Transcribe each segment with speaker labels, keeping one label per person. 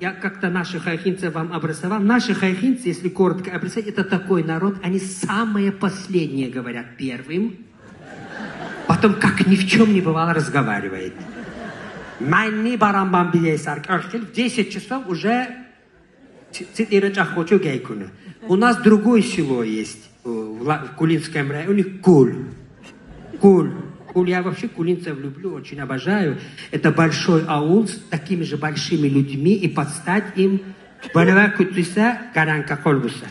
Speaker 1: Я как-то наших хайхинцев вам обрисовал. Наши хайхинцы, если коротко обрисовать, это такой народ, они самые последние говорят первым, потом, как ни в чем не бывало, разговаривает. Майни барамбам билейсар. В 10 часов уже у нас другое село есть в Кулинском районе, у них Куль. Я вообще кулинцев люблю, очень обожаю. Это большой аул с такими же большими людьми, и подстать им болевая кутиса, гаранка колбуса.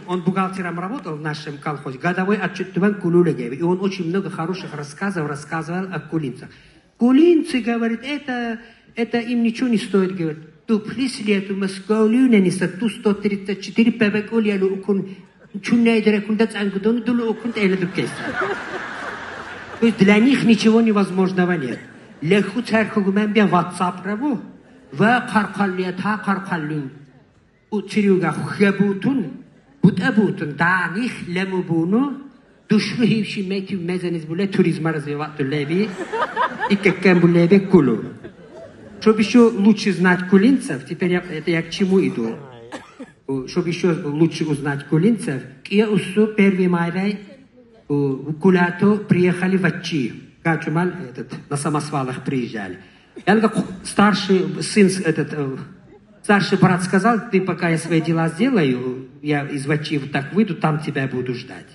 Speaker 1: Он бухгалтером работал в нашем колхозе, годовой отчет Кулулегеви, и он очень много хороших рассказов рассказывал о кулинцах. Кулинцы, говорит, это им ничего не стоит, говорит. Туплис лету Москву-Люнениса, ту 134 пебек олиалу укун. То есть для них ничего невозможного нет. Леху церковмен бе WhatsApp рабу, ва каркаллета каркаллю. Уцирюга хебутун, бутабутун, да них лемубуну, душу хивши мети мезенез буле туризма развивать леви, и кекем буле кулу. Чтобы еще лучше знать кулинцев, теперь это я к чему иду? Чтобы еще лучше узнать кулинцев, я усу первый мая в Куляту приехали в Ачи. Качумал на самосвалах приезжали. Я как старший сын, старший брат сказал, ты пока я свои дела сделаю, я из Ачи вот так выйду, там тебя буду ждать.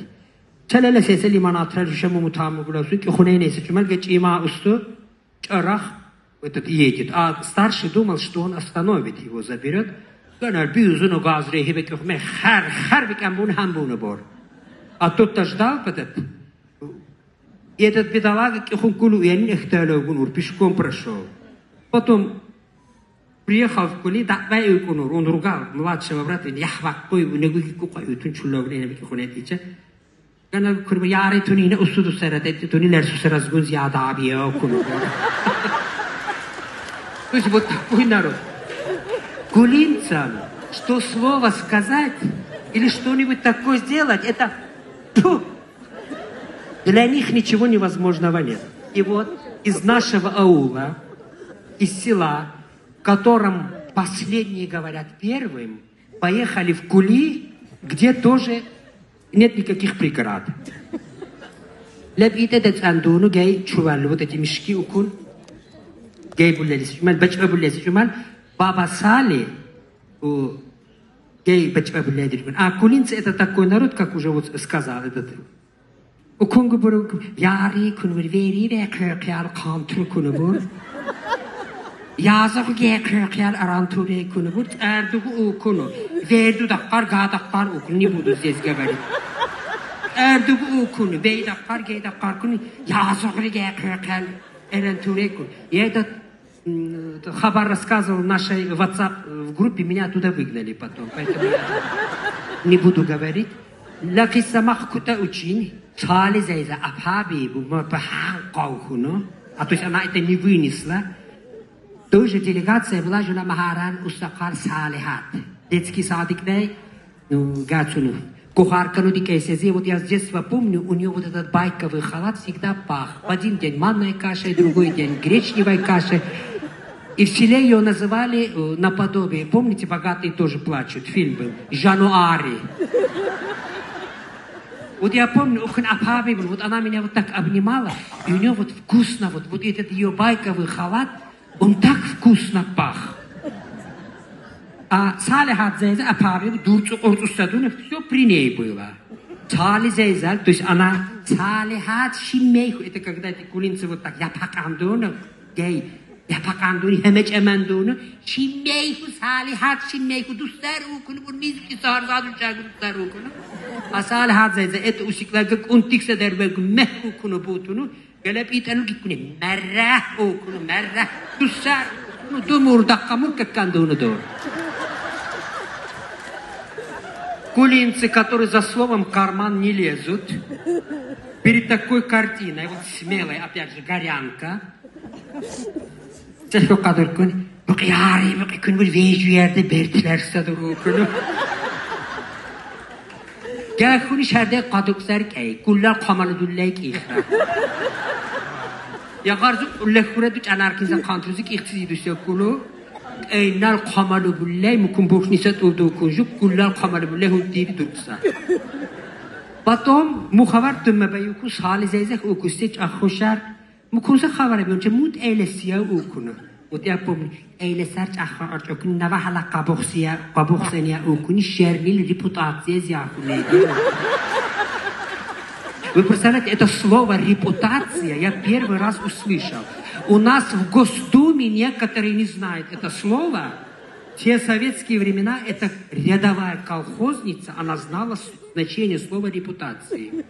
Speaker 1: Целая сессия лимана трежему мутаму гуласу, ки хунейнейся, чумал геч има усу, чарах едет. А старший думал, что он остановит его, заберет. А тот-то ждал, и этот бедолага пешком прошел. Потом приехал в Кули, он ругал младшего брата, то есть вот такой народ. Кулинцам, что слово сказать или что-нибудь такое сделать, это для них ничего невозможного нет. И вот из нашего аула, из села, в котором последние говорят первым, поехали в Кули, где тоже нет никаких преград. Вот эти мешки укун, Баба Сали, а кулинцы это такой народ, как уже вот сказал этот. У Конго был яри кунвери веклял контру кунвур. Я загуге клял арантуре кунвур. Эрдугу куну. Верду даккар гадаккар укун. Не буду здесь говорить. Эрдугу куну. Вейдаккар гейдаккар куну. Я загуге клял арантуре кун. И этот Хабар рассказывал в нашей WhatsApp в группе, меня туда выгнали потом, поэтому я не буду говорить. Лаки самах кута учин, чали зайза апаби, а то есть она это не вынесла. Той же делегация была жена Махаран Устакар Салихат, детский садик, Гацуну. Кухарка, вот я с детства помню, у нее вот этот байковый халат всегда пах. В один день манной кашей, другой день гречневой кашей. И в селе ее называли наподобие. Помните, богатые тоже плачут. Фильм был. Жануари. Вот я помню, вот она меня вот так обнимала, и у нее вот вкусно, вот этот ее байковый халат, он так вкусно пах. А Салихат Зейза, Апаби, Дурцу, Орцу, Садуна, все при ней было. Сали Зейза, то есть она Салихат Шимейху, это когда эти кулинцы вот так, я пакандуна, гей, я пакандуна, хемеч эмандуна, Шимейху, Салихат Шимейху, Дустарукуна, Бурмизки, Сарзаду, Чагу, Дустарукуна. А Салихат Зейза, это усиклар, как унтикса дербегу, Мехукуна, Бутуну, Галеп Итану, Гикуне, Меррахукуна, Меррах, Дустарукуна, Думурдакка, Муркакандуна, Дор. Кулинцы, которые за словом карман не лезут, перед такой картиной, вот смелой, опять же, горянка, Я гарзу лехуреду чанаркинза контрузик ихтидуся кулу. Эйнал камалу буллай мукун бухнисат уду кунжук куллал камалу буллай худдири дуркса. Потом мухавар туммабаюку сализайзах укустич ахушар мукунса хавара бионче муд эйлесия укуну. Вот я помню, эйлесарч ахарчокун навахала кабухсения укуни шернил репутация зяхулейди. Вы представляете, это слово репутация я первый раз услышал. У нас в Госдуме некоторые не знают это слово. В те советские времена это рядовая колхозница, она знала значение слова репутации.